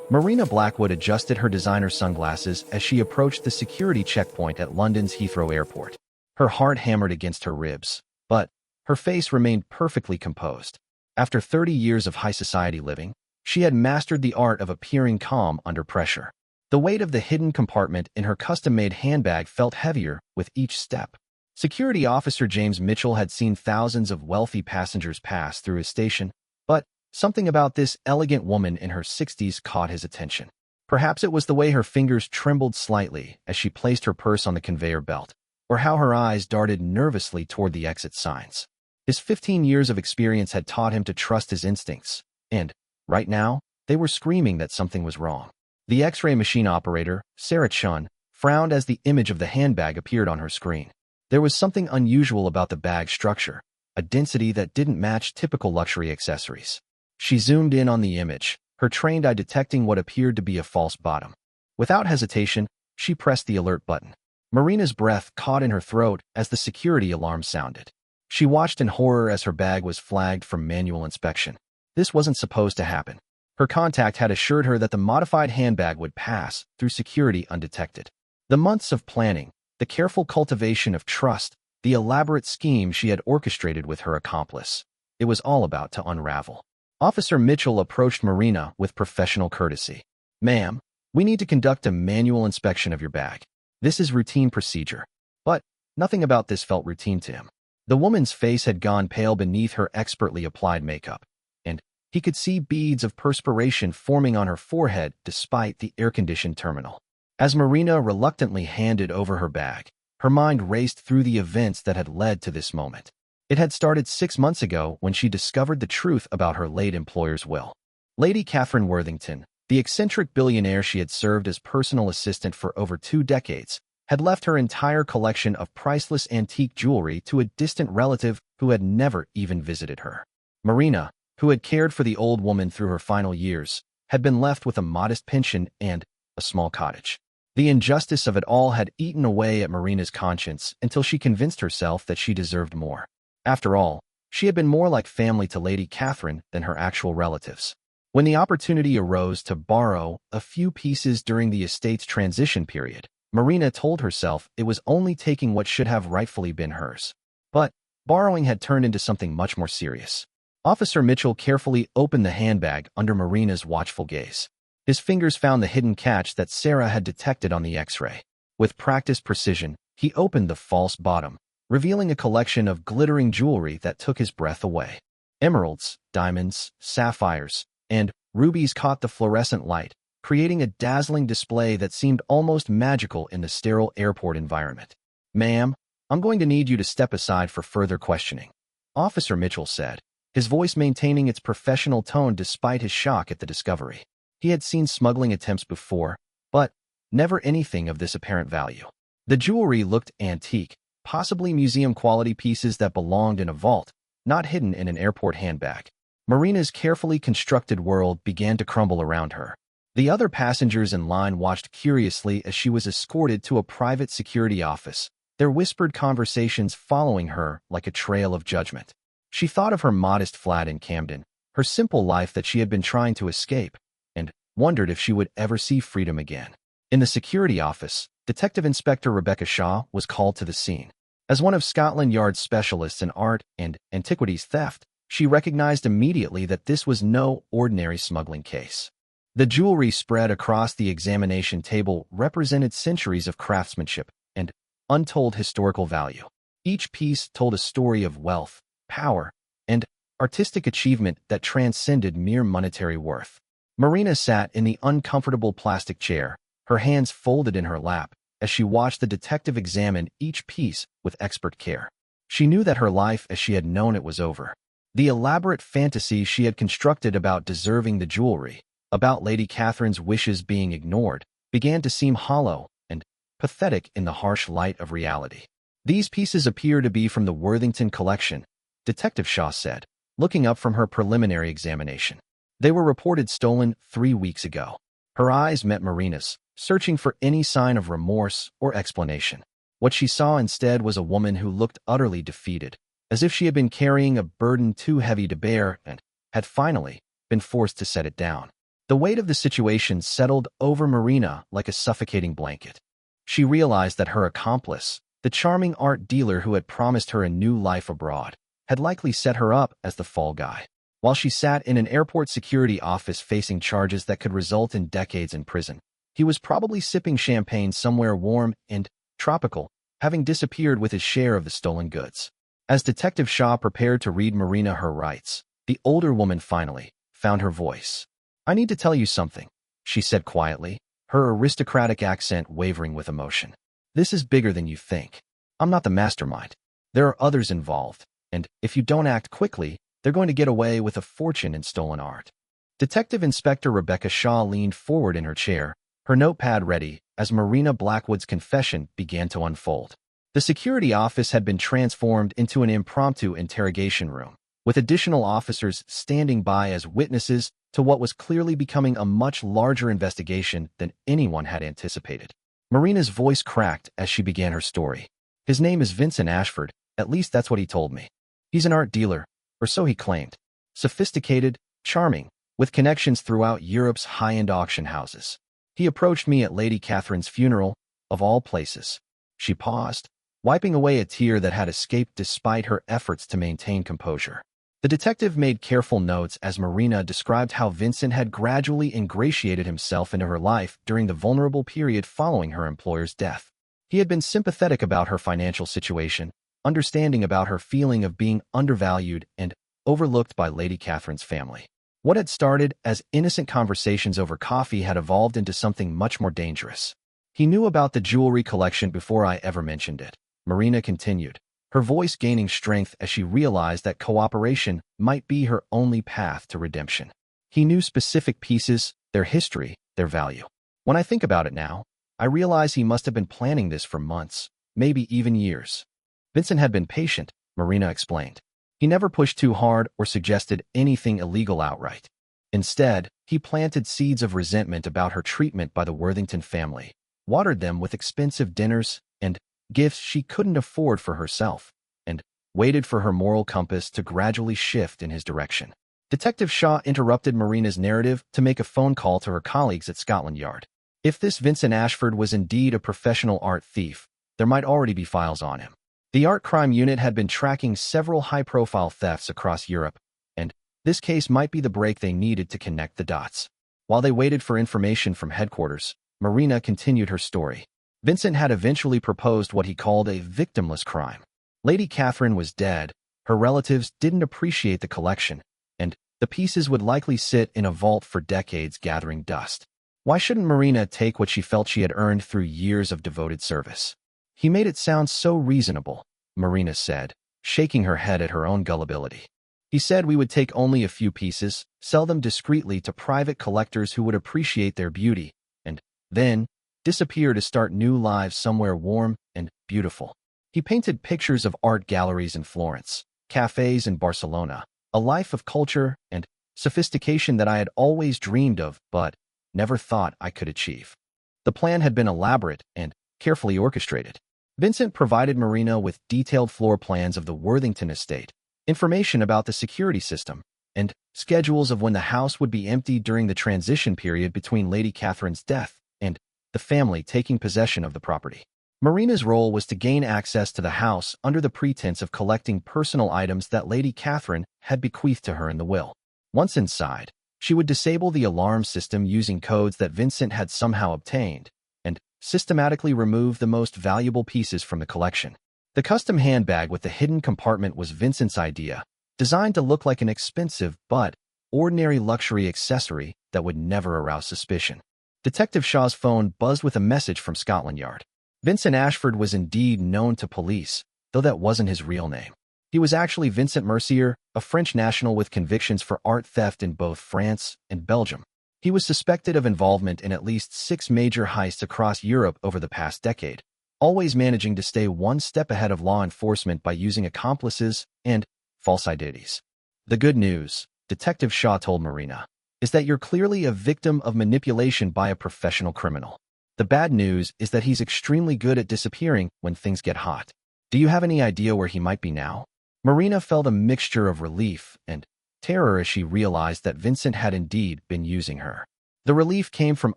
Marina Blackwood adjusted her designer sunglasses as she approached the security checkpoint at London's Heathrow Airport. Her heart hammered against her ribs, but her face remained perfectly composed. After 30 years of high society living, she had mastered the art of appearing calm under pressure. The weight of the hidden compartment in her custom-made handbag felt heavier with each step. Security Officer James Mitchell had seen thousands of wealthy passengers pass through his station, but something about this elegant woman in her 60s caught his attention. Perhaps it was the way her fingers trembled slightly as she placed her purse on the conveyor belt, or how her eyes darted nervously toward the exit signs. His 15 years of experience had taught him to trust his instincts, and, right now, they were screaming that something was wrong. The X-ray machine operator, Sarah Chun, frowned as the image of the handbag appeared on her screen. There was something unusual about the bag's structure, a density that didn't match typical luxury accessories. She zoomed in on the image, her trained eye detecting what appeared to be a false bottom. Without hesitation, she pressed the alert button. Marina's breath caught in her throat as the security alarm sounded. She watched in horror as her bag was flagged for manual inspection. This wasn't supposed to happen. Her contact had assured her that the modified handbag would pass through security undetected. The months of planning, the careful cultivation of trust, the elaborate scheme she had orchestrated with her accomplice. It was all about to unravel. Officer Mitchell approached Marina with professional courtesy. "Ma'am, we need to conduct a manual inspection of your bag. This is routine procedure." But nothing about this felt routine to him. The woman's face had gone pale beneath her expertly applied makeup, and he could see beads of perspiration forming on her forehead despite the air-conditioned terminal. As Marina reluctantly handed over her bag, her mind raced through the events that had led to this moment. It had started 6 months ago when she discovered the truth about her late employer's will. Lady Catherine Worthington, the eccentric billionaire she had served as personal assistant for over 2 decades, had left her entire collection of priceless antique jewelry to a distant relative who had never even visited her. Marina, who had cared for the old woman through her final years, had been left with a modest pension and a small cottage. The injustice of it all had eaten away at Marina's conscience until she convinced herself that she deserved more. After all, she had been more like family to Lady Catherine than her actual relatives. When the opportunity arose to borrow a few pieces during the estate's transition period, Marina told herself it was only taking what should have rightfully been hers. But borrowing had turned into something much more serious. Officer Mitchell carefully opened the handbag under Marina's watchful gaze. His fingers found the hidden catch that Sarah had detected on the X-ray. With practiced precision, he opened the false bottom, revealing a collection of glittering jewelry that took his breath away. Emeralds, diamonds, sapphires, and rubies caught the fluorescent light, creating a dazzling display that seemed almost magical in the sterile airport environment. "Ma'am, I'm going to need you to step aside for further questioning," Officer Mitchell said, his voice maintaining its professional tone despite his shock at the discovery. He had seen smuggling attempts before, but never anything of this apparent value. The jewelry looked antique, possibly museum-quality pieces that belonged in a vault, not hidden in an airport handbag. Marina's carefully constructed world began to crumble around her. The other passengers in line watched curiously as she was escorted to a private security office, their whispered conversations following her like a trail of judgment. She thought of her modest flat in Camden, her simple life that she had been trying to escape, and wondered if she would ever see freedom again. In the security office, Detective Inspector Rebecca Shaw was called to the scene. As one of Scotland Yard's specialists in art and antiquities theft, she recognized immediately that this was no ordinary smuggling case. The jewelry spread across the examination table represented centuries of craftsmanship and untold historical value. Each piece told a story of wealth, power, and artistic achievement that transcended mere monetary worth. Marina sat in the uncomfortable plastic chair, her hands folded in her lap, as she watched the detective examine each piece with expert care. She knew that her life as she had known it was over. The elaborate fantasy she had constructed about deserving the jewelry, about Lady Catherine's wishes being ignored, began to seem hollow and pathetic in the harsh light of reality. "These pieces appear to be from the Worthington collection," Detective Shaw said, looking up from her preliminary examination. "They were reported stolen 3 weeks ago." Her eyes met Marina's, searching for any sign of remorse or explanation. What she saw instead was a woman who looked utterly defeated, as if she had been carrying a burden too heavy to bear and had finally been forced to set it down. The weight of the situation settled over Marina like a suffocating blanket. She realized that her accomplice, the charming art dealer who had promised her a new life abroad, had likely set her up as the fall guy. While she sat in an airport security office facing charges that could result in decades in prison, he was probably sipping champagne somewhere warm and tropical, having disappeared with his share of the stolen goods. As Detective Shaw prepared to read Marina her rights, the older woman finally found her voice. "I need to tell you something," she said quietly, her aristocratic accent wavering with emotion. "This is bigger than you think. I'm not the mastermind. There are others involved, and if you don't act quickly, they're going to get away with a fortune in stolen art." Detective Inspector Rebecca Shaw leaned forward in her chair, her notepad ready, as Marina Blackwood's confession began to unfold. The security office had been transformed into an impromptu interrogation room, with additional officers standing by as witnesses to what was clearly becoming a much larger investigation than anyone had anticipated. Marina's voice cracked as she began her story. "His name is Vincent Ashford, at least that's what he told me. He's an art dealer, or so he claimed. Sophisticated, charming, with connections throughout Europe's high-end auction houses. He approached me at Lady Catherine's funeral, of all places." She paused, wiping away a tear that had escaped despite her efforts to maintain composure. The detective made careful notes as Marina described how Vincent had gradually ingratiated himself into her life during the vulnerable period following her employer's death. He had been sympathetic about her financial situation, understanding about her feeling of being undervalued and overlooked by Lady Catherine's family. What had started as innocent conversations over coffee had evolved into something much more dangerous. "He knew about the jewelry collection before I ever mentioned it," Marina continued, her voice gaining strength as she realized that cooperation might be her only path to redemption. "He knew specific pieces, their history, their value. When I think about it now, I realize he must have been planning this for months, maybe even years." Vincent had been patient, Marina explained. He never pushed too hard or suggested anything illegal outright. Instead, he planted seeds of resentment about her treatment by the Worthington family, watered them with expensive dinners and gifts she couldn't afford for herself, and waited for her moral compass to gradually shift in his direction. Detective Shaw interrupted Marina's narrative to make a phone call to her colleagues at Scotland Yard. If this Vincent Ashford was indeed a professional art thief, there might already be files on him. The Art Crime Unit had been tracking several high-profile thefts across Europe, and this case might be the break they needed to connect the dots. While they waited for information from headquarters, Marina continued her story. Vincent had eventually proposed what he called a victimless crime. Lady Catherine was dead, her relatives didn't appreciate the collection, and the pieces would likely sit in a vault for decades gathering dust. Why shouldn't Marina take what she felt she had earned through years of devoted service? "He made it sound so reasonable," Marina said, shaking her head at her own gullibility. "He said we would take only a few pieces, sell them discreetly to private collectors who would appreciate their beauty, and then disappear to start new lives somewhere warm and beautiful." He painted pictures of art galleries in Florence, cafes in Barcelona, a life of culture and sophistication that I had always dreamed of but never thought I could achieve. The plan had been elaborate and carefully orchestrated. Vincent provided Marina with detailed floor plans of the Worthington estate, information about the security system, and schedules of when the house would be empty during the transition period between Lady Catherine's death and the family taking possession of the property. Marina's role was to gain access to the house under the pretense of collecting personal items that Lady Catherine had bequeathed to her in the will. Once inside, she would disable the alarm system using codes that Vincent had somehow obtained, and systematically remove the most valuable pieces from the collection. The custom handbag with the hidden compartment was Vincent's idea, designed to look like an expensive but ordinary luxury accessory that would never arouse suspicion. Detective Shaw's phone buzzed with a message from Scotland Yard. Vincent Ashford was indeed known to police, though that wasn't his real name. He was actually Vincent Mercier, a French national with convictions for art theft in both France and Belgium. He was suspected of involvement in at least 6 major heists across Europe over the past decade, always managing to stay one step ahead of law enforcement by using accomplices and false identities. "The good news," Detective Shaw told Marina, "is that you're clearly a victim of manipulation by a professional criminal. The bad news is that he's extremely good at disappearing when things get hot. Do you have any idea where he might be now?" Marina felt a mixture of relief and terror as she realized that Vincent had indeed been using her. The relief came from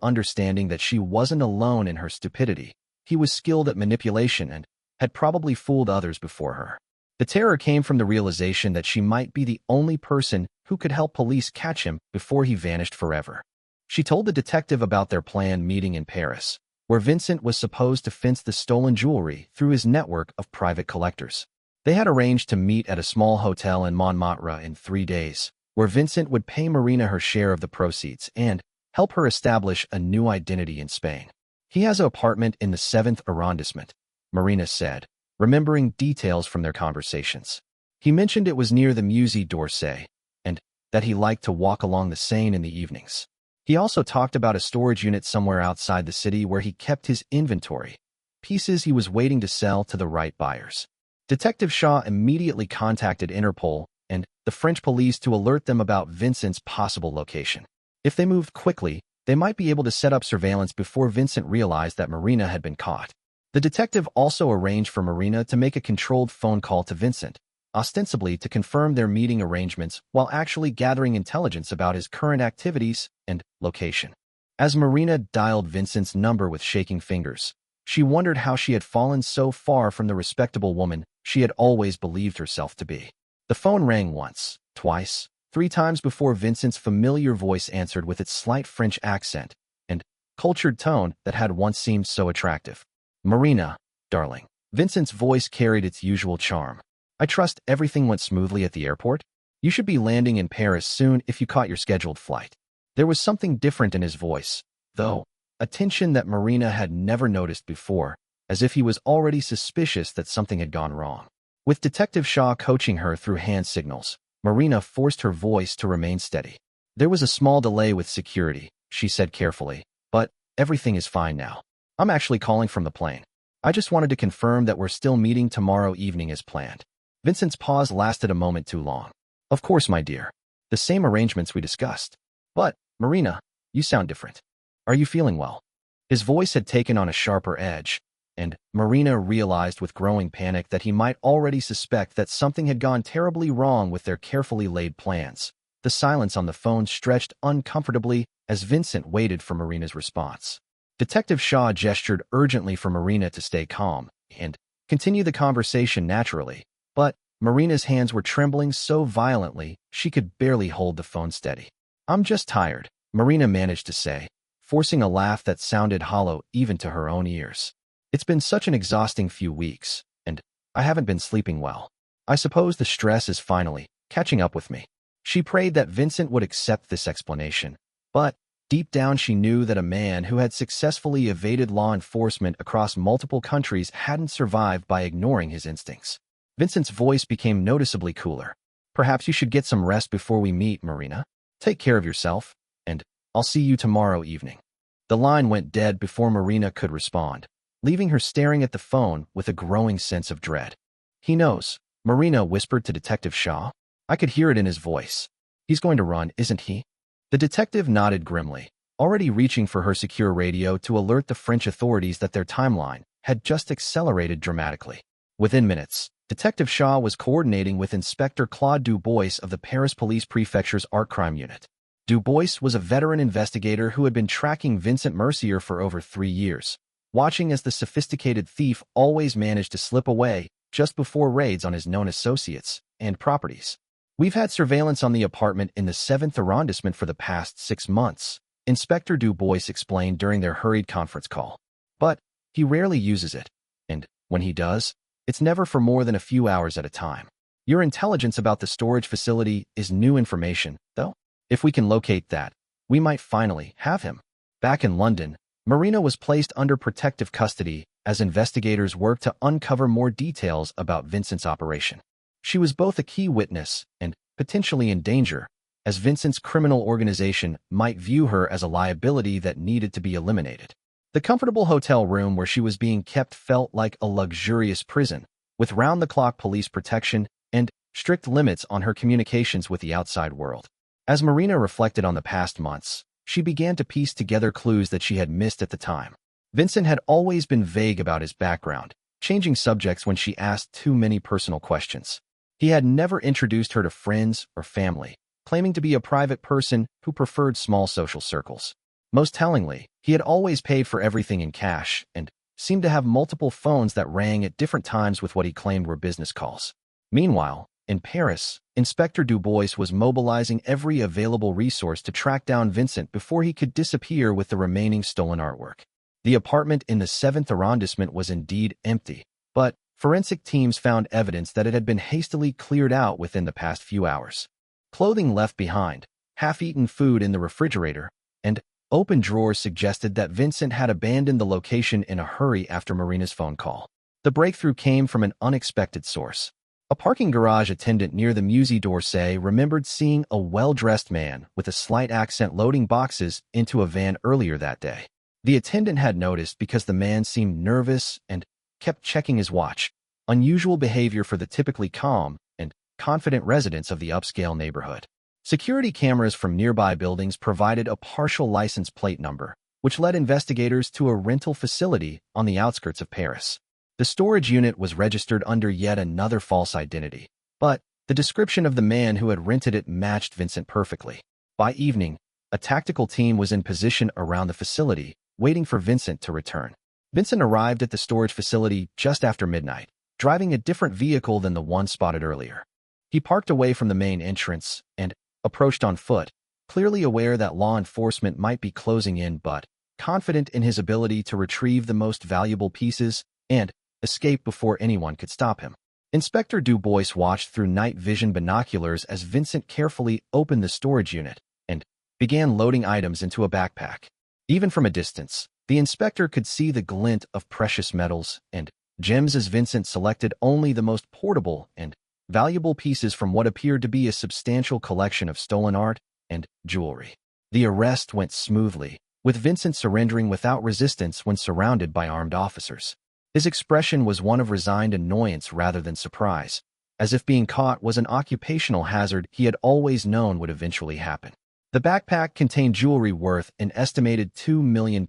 understanding that she wasn't alone in her stupidity. He was skilled at manipulation and had probably fooled others before her. The terror came from the realization that she might be the only person who could help police catch him before he vanished forever. She told the detective about their planned meeting in Paris, where Vincent was supposed to fence the stolen jewelry through his network of private collectors. They had arranged to meet at a small hotel in Montmartre in 3 days, where Vincent would pay Marina her share of the proceeds and help her establish a new identity in Spain. He has an apartment in the 7th arrondissement, Marina said, remembering details from their conversations. He mentioned it was near the Musée d'Orsay, and that he liked to walk along the Seine in the evenings. He also talked about a storage unit somewhere outside the city where he kept his inventory, pieces he was waiting to sell to the right buyers. Detective Shaw immediately contacted Interpol and the French police to alert them about Vincent's possible location. If they moved quickly, they might be able to set up surveillance before Vincent realized that Marina had been caught. The detective also arranged for Marina to make a controlled phone call to Vincent, ostensibly to confirm their meeting arrangements while actually gathering intelligence about his current activities and location. As Marina dialed Vincent's number with shaking fingers, she wondered how she had fallen so far from the respectable woman she had always believed herself to be. The phone rang once, twice, 3 times before Vincent's familiar voice answered with its slight French accent and cultured tone that had once seemed so attractive. "Marina, darling." Vincent's voice carried its usual charm. "I trust everything went smoothly at the airport? You should be landing in Paris soon if you caught your scheduled flight." There was something different in his voice, though, a tension that Marina had never noticed before, as if he was already suspicious that something had gone wrong. With Detective Shaw coaching her through hand signals, Marina forced her voice to remain steady. "There was a small delay with security," she said carefully, "but everything is fine now. I'm actually calling from the plane. I just wanted to confirm that we're still meeting tomorrow evening as planned." Vincent's pause lasted a moment too long. "Of course, my dear. The same arrangements we discussed. But, Marina, you sound different. Are you feeling well?" His voice had taken on a sharper edge, and Marina realized with growing panic that he might already suspect that something had gone terribly wrong with their carefully laid plans. The silence on the phone stretched uncomfortably as Vincent waited for Marina's response. Detective Shaw gestured urgently for Marina to stay calm and continue the conversation naturally, but Marina's hands were trembling so violently she could barely hold the phone steady. "I'm just tired," Marina managed to say, forcing a laugh that sounded hollow even to her own ears. "It's been such an exhausting few weeks, and I haven't been sleeping well. I suppose the stress is finally catching up with me." She prayed that Vincent would accept this explanation, but deep down she knew that a man who had successfully evaded law enforcement across multiple countries hadn't survived by ignoring his instincts. Vincent's voice became noticeably cooler. "Perhaps you should get some rest before we meet, Marina. Take care of yourself, and I'll see you tomorrow evening." The line went dead before Marina could respond, leaving her staring at the phone with a growing sense of dread. "He knows," Marina whispered to Detective Shaw. I could hear it in his voice. "He's going to run, isn't he?" The detective nodded grimly, already reaching for her secure radio to alert the French authorities that their timeline had just accelerated dramatically. Within minutes, Detective Shaw was coordinating with Inspector Claude Dubois of the Paris Police Prefecture's Art Crime Unit. Dubois was a veteran investigator who had been tracking Vincent Mercier for over 3 years, watching as the sophisticated thief always managed to slip away just before raids on his known associates and properties. "We've had surveillance on the apartment in the 7th arrondissement for the past 6 months, Inspector Dubois explained during their hurried conference call. "But he rarely uses it, and when he does, it's never for more than a few hours at a time. Your intelligence about the storage facility is new information, though. If we can locate that, we might finally have him." Back in London, Marina was placed under protective custody as investigators worked to uncover more details about Vincent's operation. She was both a key witness and potentially in danger, as Vincent's criminal organization might view her as a liability that needed to be eliminated. The comfortable hotel room where she was being kept felt like a luxurious prison, with round-the-clock police protection and strict limits on her communications with the outside world. As Marina reflected on the past months, she began to piece together clues that she had missed at the time. Vincent had always been vague about his background, changing subjects when she asked too many personal questions. He had never introduced her to friends or family, claiming to be a private person who preferred small social circles. Most tellingly, he had always paid for everything in cash and seemed to have multiple phones that rang at different times with what he claimed were business calls. Meanwhile, in Paris, Inspector Dubois was mobilizing every available resource to track down Vincent before he could disappear with the remaining stolen artwork. The apartment in the 7th arrondissement was indeed empty, but forensic teams found evidence that it had been hastily cleared out within the past few hours. Clothing left behind, half-eaten food in the refrigerator, and open drawers suggested that Vincent had abandoned the location in a hurry after Marina's phone call. The breakthrough came from an unexpected source. A parking garage attendant near the Musée d'Orsay remembered seeing a well-dressed man with a slight accent loading boxes into a van earlier that day. The attendant had noticed because the man seemed nervous and kept checking his watch, unusual behavior for the typically calm and confident residents of the upscale neighborhood. Security cameras from nearby buildings provided a partial license plate number, which led investigators to a rental facility on the outskirts of Paris. The storage unit was registered under yet another false identity, but the description of the man who had rented it matched Vincent perfectly. By evening, a tactical team was in position around the facility, waiting for Vincent to return. Vincent arrived at the storage facility just after midnight, driving a different vehicle than the one spotted earlier. He parked away from the main entrance and approached on foot, clearly aware that law enforcement might be closing in but confident in his ability to retrieve the most valuable pieces and escape before anyone could stop him. Inspector Dubois watched through night vision binoculars as Vincent carefully opened the storage unit and began loading items into a backpack. Even from a distance, the inspector could see the glint of precious metals and gems as Vincent selected only the most portable and valuable pieces from what appeared to be a substantial collection of stolen art and jewelry. The arrest went smoothly, with Vincent surrendering without resistance when surrounded by armed officers. His expression was one of resigned annoyance rather than surprise, as if being caught was an occupational hazard he had always known would eventually happen. The backpack contained jewelry worth an estimated £2 million,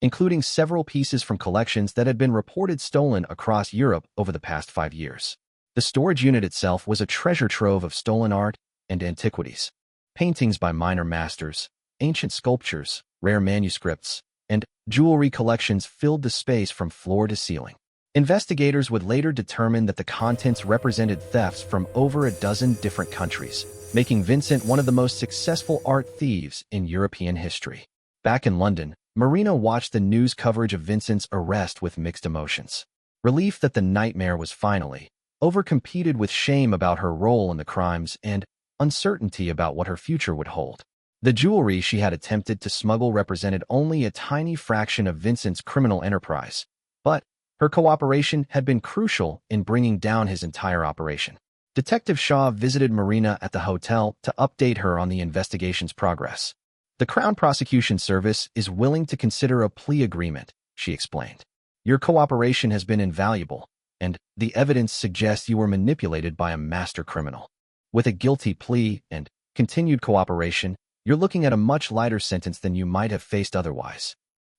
including several pieces from collections that had been reported stolen across Europe over the past 5 years. The storage unit itself was a treasure trove of stolen art and antiquities. Paintings by minor masters, ancient sculptures, rare manuscripts, and jewelry collections filled the space from floor to ceiling. Investigators would later determine that the contents represented thefts from over a dozen different countries, making Vincent one of the most successful art thieves in European history. Back in London, Marina watched the news coverage of Vincent's arrest with mixed emotions. Relief that the nightmare was finally over competed with shame about her role in the crimes and uncertainty about what her future would hold. The jewelry she had attempted to smuggle represented only a tiny fraction of Vincent's criminal enterprise, but her cooperation had been crucial in bringing down his entire operation. Detective Shaw visited Marina at the hotel to update her on the investigation's progress. "The Crown Prosecution Service is willing to consider a plea agreement," she explained. "Your cooperation has been invaluable, and the evidence suggests you were manipulated by a master criminal. With a guilty plea and continued cooperation, you're looking at a much lighter sentence than you might have faced otherwise."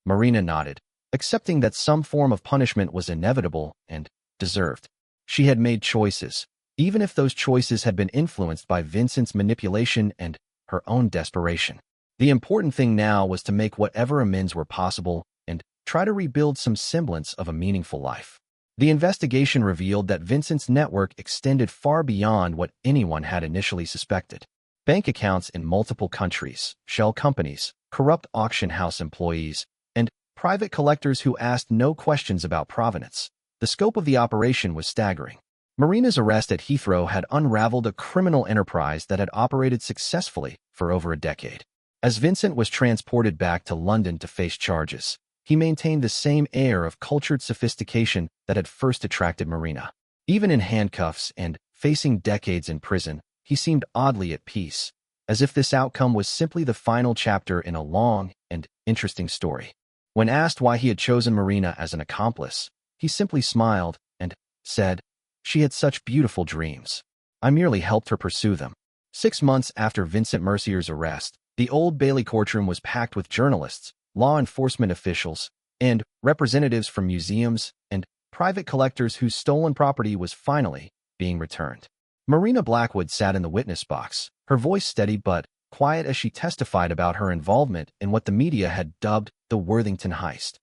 Marina nodded, accepting that some form of punishment was inevitable and deserved. She had made choices, even if those choices had been influenced by Vincent's manipulation and her own desperation. The important thing now was to make whatever amends were possible and try to rebuild some semblance of a meaningful life. The investigation revealed that Vincent's network extended far beyond what anyone had initially suspected. Bank accounts in multiple countries, shell companies, corrupt auction house employees, and private collectors who asked no questions about provenance. The scope of the operation was staggering. Marina's arrest at Heathrow had unraveled a criminal enterprise that had operated successfully for over a decade. As Vincent was transported back to London to face charges, he maintained the same air of cultured sophistication that had first attracted Marina. Even in handcuffs and facing decades in prison, he seemed oddly at peace, as if this outcome was simply the final chapter in a long and interesting story. When asked why he had chosen Marina as an accomplice, he simply smiled and said, "She had such beautiful dreams. I merely helped her pursue them." 6 months after Vincent Mercier's arrest, the Old Bailey courtroom was packed with journalists, law enforcement officials, and representatives from museums and private collectors whose stolen property was finally being returned. Marina Blackwood sat in the witness box, her voice steady but quiet as she testified about her involvement in what the media had dubbed the Worthington heist.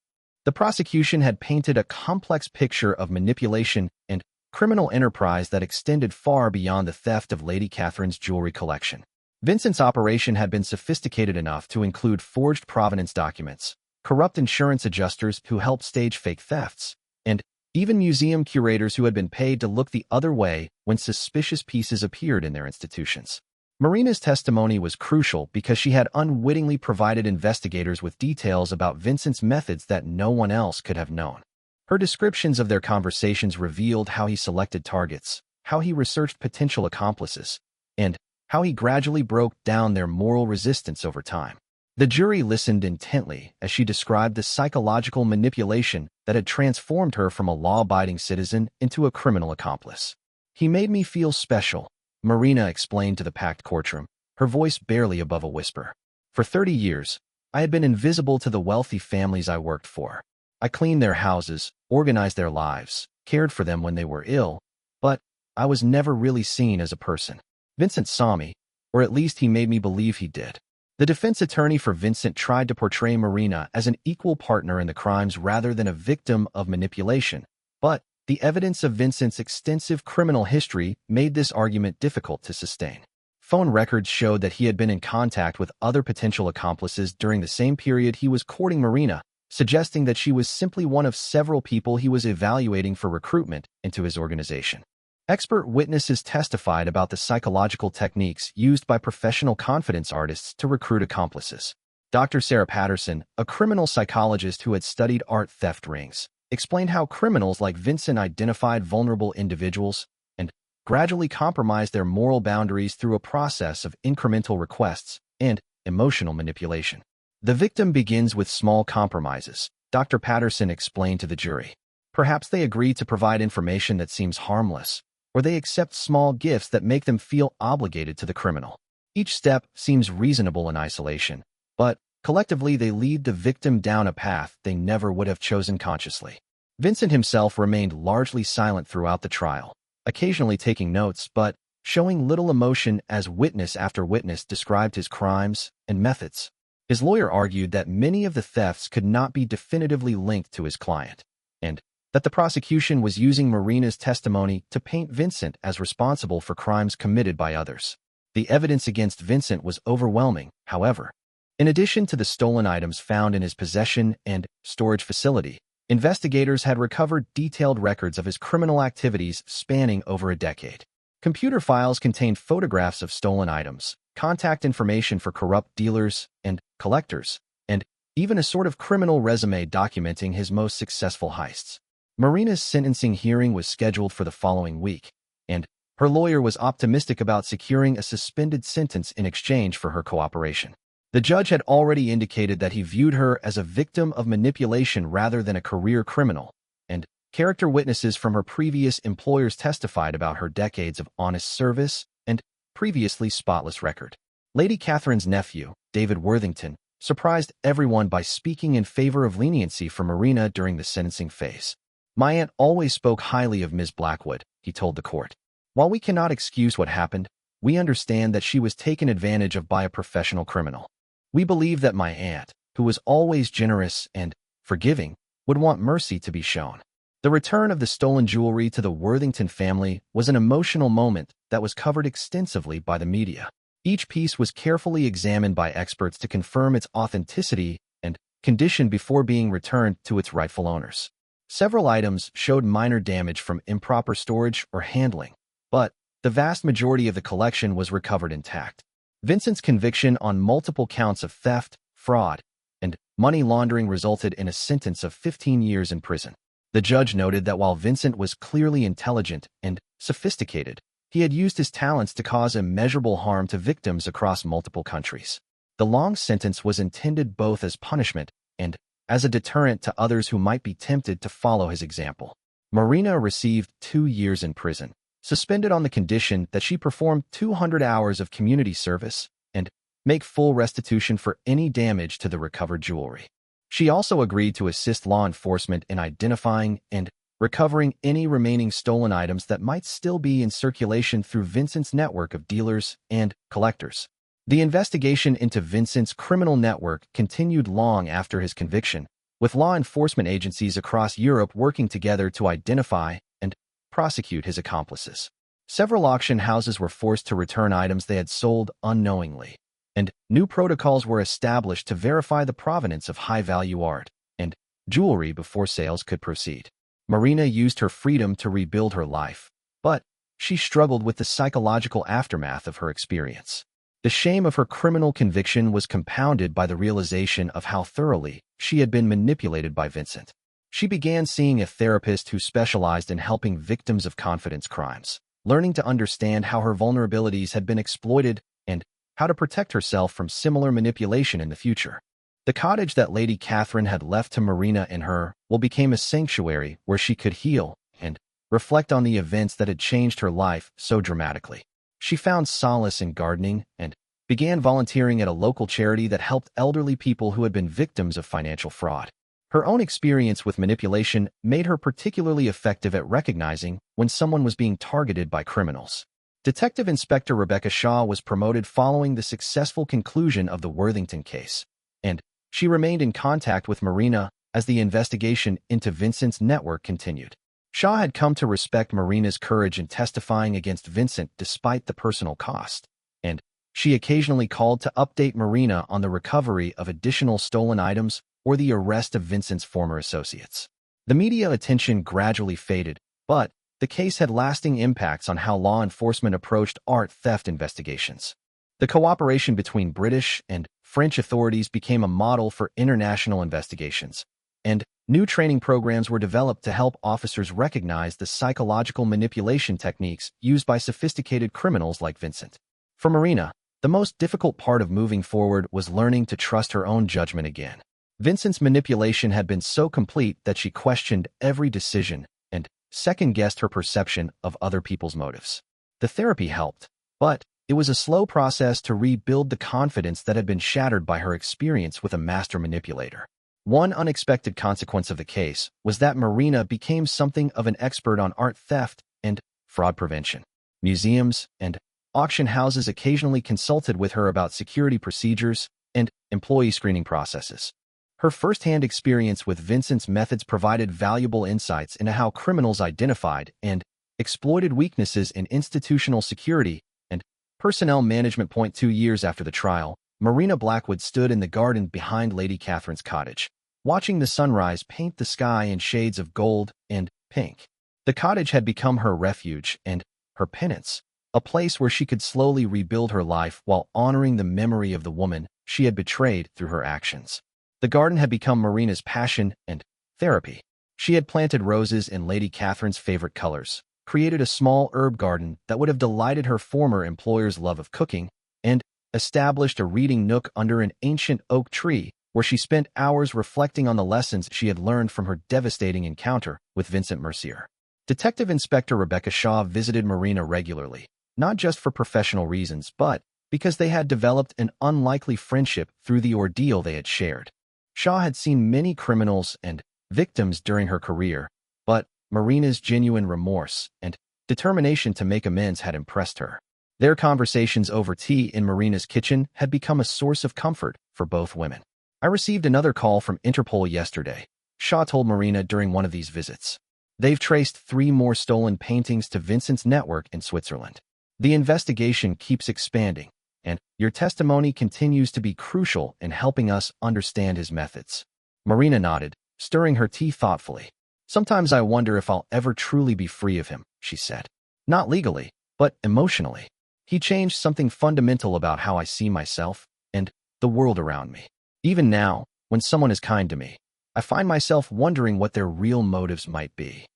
The prosecution had painted a complex picture of manipulation and criminal enterprise that extended far beyond the theft of Lady Catherine's jewelry collection. Vincent's operation had been sophisticated enough to include forged provenance documents, corrupt insurance adjusters who helped stage fake thefts, and even museum curators who had been paid to look the other way when suspicious pieces appeared in their institutions. Marina's testimony was crucial because she had unwittingly provided investigators with details about Vincent's methods that no one else could have known. Her descriptions of their conversations revealed how he selected targets, how he researched potential accomplices, and how he gradually broke down their moral resistance over time. The jury listened intently as she described the psychological manipulation that had transformed her from a law-abiding citizen into a criminal accomplice. "He made me feel special," Marina explained to the packed courtroom, her voice barely above a whisper. "For 30 years, I had been invisible to the wealthy families I worked for. I cleaned their houses, organized their lives, cared for them when they were ill, but I was never really seen as a person. Vincent saw me, or at least he made me believe he did." The defense attorney for Vincent tried to portray Marina as an equal partner in the crimes rather than a victim of manipulation, but the evidence of Vincent's extensive criminal history made this argument difficult to sustain. Phone records showed that he had been in contact with other potential accomplices during the same period he was courting Marina, suggesting that she was simply one of several people he was evaluating for recruitment into his organization. Expert witnesses testified about the psychological techniques used by professional confidence artists to recruit accomplices. Dr. Sarah Patterson, a criminal psychologist who had studied art theft rings, explained how criminals like Vincent identified vulnerable individuals and gradually compromised their moral boundaries through a process of incremental requests and emotional manipulation. "The victim begins with small compromises," Dr. Patterson explained to the jury. "Perhaps they agree to provide information that seems harmless, or they accept small gifts that make them feel obligated to the criminal. Each step seems reasonable in isolation, but collectively they lead the victim down a path they never would have chosen consciously." Vincent himself remained largely silent throughout the trial, occasionally taking notes but showing little emotion as witness after witness described his crimes and methods. His lawyer argued that many of the thefts could not be definitively linked to his client, and that the prosecution was using Marina's testimony to paint Vincent as responsible for crimes committed by others. The evidence against Vincent was overwhelming, however. In addition to the stolen items found in his possession and storage facility, investigators had recovered detailed records of his criminal activities spanning over a decade. Computer files contained photographs of stolen items, contact information for corrupt dealers and collectors, and even a sort of criminal resume documenting his most successful heists. Marina's sentencing hearing was scheduled for the following week, and her lawyer was optimistic about securing a suspended sentence in exchange for her cooperation. The judge had already indicated that he viewed her as a victim of manipulation rather than a career criminal, and character witnesses from her previous employers testified about her decades of honest service and previously spotless record. Lady Catherine's nephew, David Worthington, surprised everyone by speaking in favor of leniency for Marina during the sentencing phase. "My aunt always spoke highly of Ms. Blackwood," he told the court. "While we cannot excuse what happened, we understand that she was taken advantage of by a professional criminal. We believe that my aunt, who was always generous and forgiving, would want mercy to be shown." The return of the stolen jewelry to the Worthington family was an emotional moment that was covered extensively by the media. Each piece was carefully examined by experts to confirm its authenticity and condition before being returned to its rightful owners. Several items showed minor damage from improper storage or handling, but the vast majority of the collection was recovered intact. Vincent's conviction on multiple counts of theft, fraud, and money laundering resulted in a sentence of 15 years in prison. The judge noted that while Vincent was clearly intelligent and sophisticated, he had used his talents to cause immeasurable harm to victims across multiple countries. The long sentence was intended both as punishment and as a deterrent to others who might be tempted to follow his example. Marina received 2 years in prison, suspended on the condition that she perform 200 hours of community service and make full restitution for any damage to the recovered jewelry. She also agreed to assist law enforcement in identifying and recovering any remaining stolen items that might still be in circulation through Vincent's network of dealers and collectors. The investigation into Vincent's criminal network continued long after his conviction, with law enforcement agencies across Europe working together to identify and prosecute his accomplices. Several auction houses were forced to return items they had sold unknowingly, and new protocols were established to verify the provenance of high-value art and jewelry before sales could proceed. Marina used her freedom to rebuild her life, but she struggled with the psychological aftermath of her experience. The shame of her criminal conviction was compounded by the realization of how thoroughly she had been manipulated by Vincent. She began seeing a therapist who specialized in helping victims of confidence crimes, learning to understand how her vulnerabilities had been exploited and how to protect herself from similar manipulation in the future. The cottage that Lady Catherine had left to Marina and her became a sanctuary where she could heal and reflect on the events that had changed her life so dramatically. She found solace in gardening and began volunteering at a local charity that helped elderly people who had been victims of financial fraud. Her own experience with manipulation made her particularly effective at recognizing when someone was being targeted by criminals. Detective Inspector Rebecca Shaw was promoted following the successful conclusion of the Worthington case, and she remained in contact with Marina as the investigation into Vincent's network continued. Shaw had come to respect Marina's courage in testifying against Vincent despite the personal cost, and she occasionally called to update Marina on the recovery of additional stolen items or the arrest of Vincent's former associates. The media attention gradually faded, but the case had lasting impacts on how law enforcement approached art theft investigations. The cooperation between British and French authorities became a model for international investigations, and new training programs were developed to help officers recognize the psychological manipulation techniques used by sophisticated criminals like Vincent. For Marina, the most difficult part of moving forward was learning to trust her own judgment again. Vincent's manipulation had been so complete that she questioned every decision and second-guessed her perception of other people's motives. The therapy helped, but it was a slow process to rebuild the confidence that had been shattered by her experience with a master manipulator. One unexpected consequence of the case was that Marina became something of an expert on art theft and fraud prevention. Museums and auction houses occasionally consulted with her about security procedures and employee screening processes. Her first-hand experience with Vincent's methods provided valuable insights into how criminals identified and exploited weaknesses in institutional security and personnel management. 2 years after the trial, Marina Blackwood stood in the garden behind Lady Catherine's cottage, watching the sunrise paint the sky in shades of gold and pink. The cottage had become her refuge and her penance, a place where she could slowly rebuild her life while honoring the memory of the woman she had betrayed through her actions. The garden had become Marina's passion and therapy. She had planted roses in Lady Catherine's favorite colors, created a small herb garden that would have delighted her former employer's love of cooking, and established a reading nook under an ancient oak tree where she spent hours reflecting on the lessons she had learned from her devastating encounter with Vincent Mercier. Detective Inspector Rebecca Shaw visited Marina regularly, not just for professional reasons, but because they had developed an unlikely friendship through the ordeal they had shared. Shaw had seen many criminals and victims during her career, but Marina's genuine remorse and determination to make amends had impressed her. Their conversations over tea in Marina's kitchen had become a source of comfort for both women. "I received another call from Interpol yesterday," Shaw told Marina during one of these visits. "They've traced 3 more stolen paintings to Vincent's network in Switzerland. The investigation keeps expanding, and your testimony continues to be crucial in helping us understand his methods." Marina nodded, stirring her tea thoughtfully. "Sometimes I wonder if I'll ever truly be free of him," she said. "Not legally, but emotionally. He changed something fundamental about how I see myself and the world around me. Even now, when someone is kind to me, I find myself wondering what their real motives might be."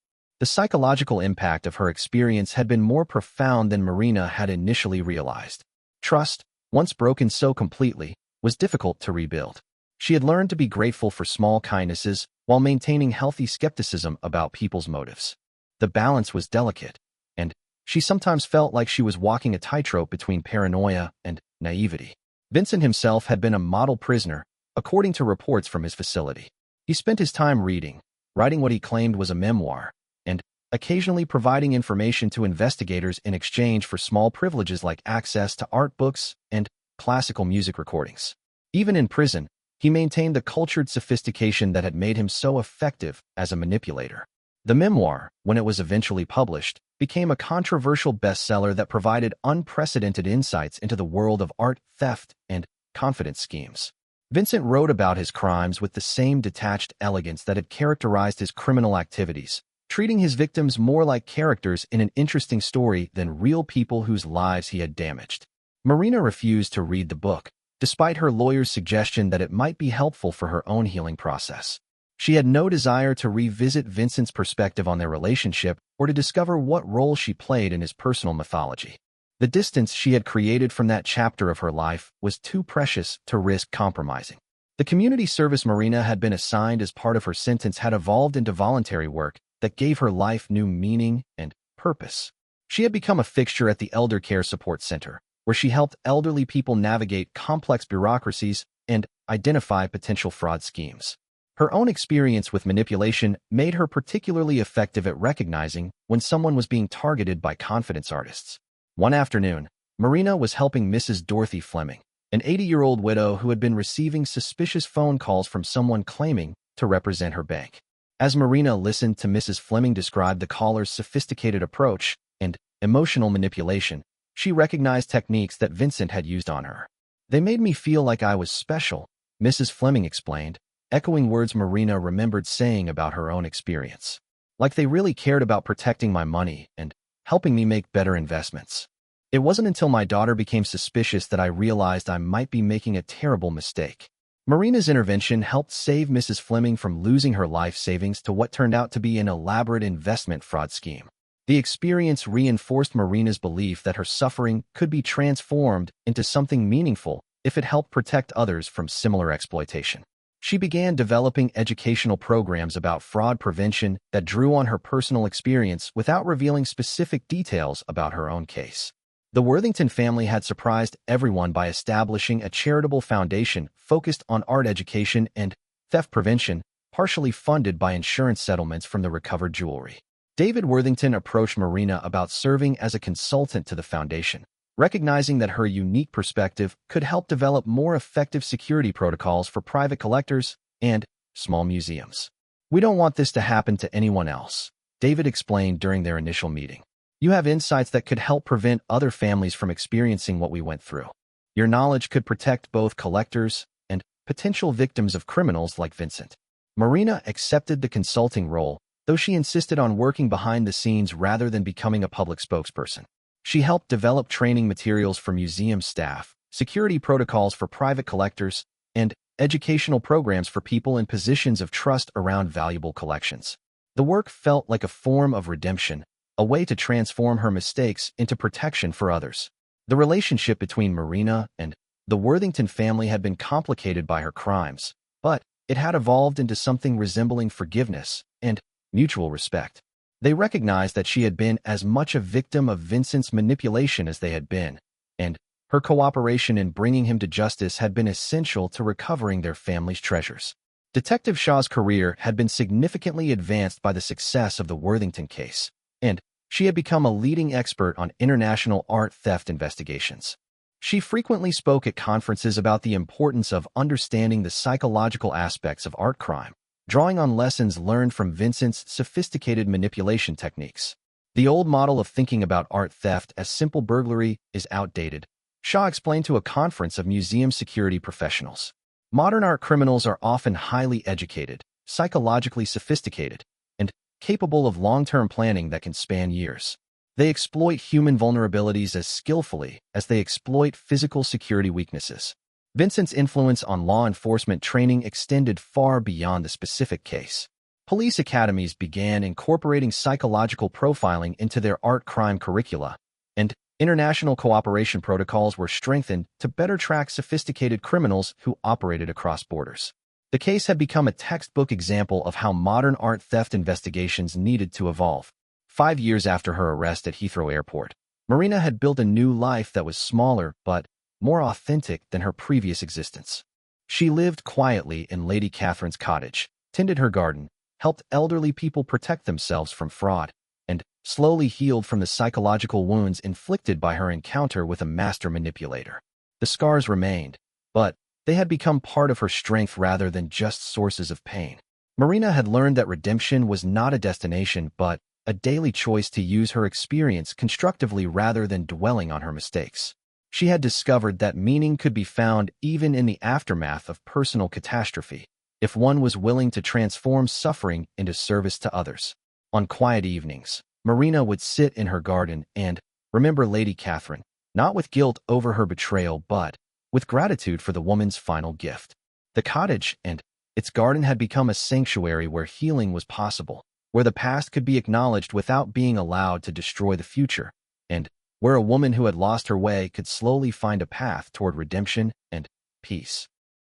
The psychological impact of her experience had been more profound than Marina had initially realized. Trust, once broken so completely, was difficult to rebuild. She had learned to be grateful for small kindnesses while maintaining healthy skepticism about people's motives. The balance was delicate, and she sometimes felt like she was walking a tightrope between paranoia and naivety. Vincent himself had been a model prisoner, according to reports from his facility. He spent his time reading, writing what he claimed was a memoir, and occasionally providing information to investigators in exchange for small privileges like access to art books and classical music recordings. Even in prison, he maintained the cultured sophistication that had made him so effective as a manipulator. The memoir, when it was eventually published, became a controversial bestseller that provided unprecedented insights into the world of art theft and confidence schemes. Vincent wrote about his crimes with the same detached elegance that had characterized his criminal activities, treating his victims more like characters in an interesting story than real people whose lives he had damaged. Marina refused to read the book, despite her lawyer's suggestion that it might be helpful for her own healing process. She had no desire to revisit Vincent's perspective on their relationship or to discover what role she played in his personal mythology. The distance she had created from that chapter of her life was too precious to risk compromising. The community service Marina had been assigned as part of her sentence had evolved into voluntary work that gave her life new meaning and purpose. She had become a fixture at the Elder Care Support Center, where she helped elderly people navigate complex bureaucracies and identify potential fraud schemes. Her own experience with manipulation made her particularly effective at recognizing when someone was being targeted by confidence artists. One afternoon, Marina was helping Mrs. Dorothy Fleming, an 80-year-old widow who had been receiving suspicious phone calls from someone claiming to represent her bank. As Marina listened to Mrs. Fleming describe the caller's sophisticated approach and emotional manipulation, she recognized techniques that Vincent had used on her. "They made me feel like I was special," Mrs. Fleming explained, echoing words Marina remembered saying about her own experience. "Like they really cared about protecting my money and helping me make better investments. It wasn't until my daughter became suspicious that I realized I might be making a terrible mistake." Marina's intervention helped save Mrs. Fleming from losing her life savings to what turned out to be an elaborate investment fraud scheme. The experience reinforced Marina's belief that her suffering could be transformed into something meaningful if it helped protect others from similar exploitation. She began developing educational programs about fraud prevention that drew on her personal experience without revealing specific details about her own case. The Worthington family had surprised everyone by establishing a charitable foundation focused on art education and theft prevention, partially funded by insurance settlements from the recovered jewelry. David Worthington approached Marina about serving as a consultant to the foundation, recognizing that her unique perspective could help develop more effective security protocols for private collectors and small museums. "We don't want this to happen to anyone else," David explained during their initial meeting. "You have insights that could help prevent other families from experiencing what we went through. Your knowledge could protect both collectors and potential victims of criminals like Vincent." Marina accepted the consulting role, though she insisted on working behind the scenes rather than becoming a public spokesperson. She helped develop training materials for museum staff, security protocols for private collectors, and educational programs for people in positions of trust around valuable collections. The work felt like a form of redemption, a way to transform her mistakes into protection for others. The relationship between Marina and the Worthington family had been complicated by her crimes, but it had evolved into something resembling forgiveness and mutual respect. They recognized that she had been as much a victim of Vincent's manipulation as they had been, and her cooperation in bringing him to justice had been essential to recovering their family's treasures. Detective Shaw's career had been significantly advanced by the success of the Worthington case, and she had become a leading expert on international art theft investigations. She frequently spoke at conferences about the importance of understanding the psychological aspects of art crime, drawing on lessons learned from Vincent's sophisticated manipulation techniques. "The old model of thinking about art theft as simple burglary is outdated," Shaw explained to a conference of museum security professionals. "Modern art criminals are often highly educated, psychologically sophisticated, and capable of long-term planning that can span years. They exploit human vulnerabilities as skillfully as they exploit physical security weaknesses." Vincent's influence on law enforcement training extended far beyond the specific case. Police academies began incorporating psychological profiling into their art crime curricula, and international cooperation protocols were strengthened to better track sophisticated criminals who operated across borders. The case had become a textbook example of how modern art theft investigations needed to evolve. 5 years after her arrest at Heathrow Airport, Marina had built a new life that was smaller but more authentic than her previous existence. She lived quietly in Lady Catherine's cottage, tended her garden, helped elderly people protect themselves from fraud, and slowly healed from the psychological wounds inflicted by her encounter with a master manipulator. The scars remained, but they had become part of her strength rather than just sources of pain. Marina had learned that redemption was not a destination but a daily choice to use her experience constructively rather than dwelling on her mistakes. She had discovered that meaning could be found even in the aftermath of personal catastrophe, if one was willing to transform suffering into service to others. On quiet evenings, Marina would sit in her garden and remember Lady Catherine, not with guilt over her betrayal but with gratitude for the woman's final gift. The cottage and its garden had become a sanctuary where healing was possible, where the past could be acknowledged without being allowed to destroy the future, and where a woman who had lost her way could slowly find a path toward redemption and peace.